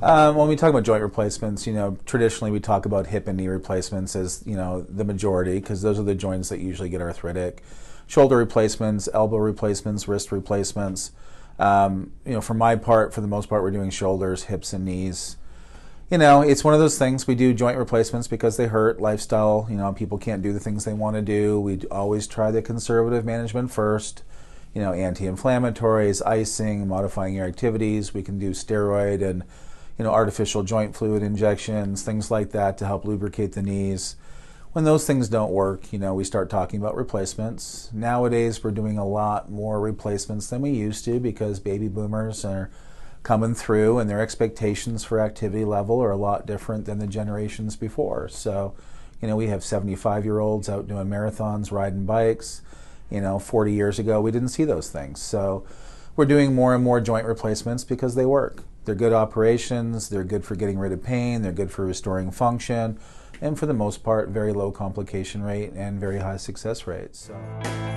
When we talk about joint replacements, traditionally we talk about hip and knee replacements as, the majority, because those are the joints that usually get arthritic. Shoulder replacements, elbow replacements, wrist replacements. For my part, for the most part, we're doing shoulders, hips, and knees. It's one of those things. We do joint replacements because they hurt, lifestyle, people can't do the things they want to do. We always try the conservative management first. Anti-inflammatories, icing, modifying your activities. We can do steroid and artificial joint fluid injections, things like that to help lubricate the knees. When those things don't work, we start talking about replacements. Nowadays, we're doing a lot more replacements than we used to because baby boomers are coming through and their expectations for activity level are a lot different than the generations before. So, we have 75-year-olds out doing marathons, riding bikes. 40 years ago, we didn't see those things. So we're doing more and more joint replacements because they work. They're good operations, they're good for getting rid of pain, they're good for restoring function, and for the most part, very low complication rate and very high success rates. So.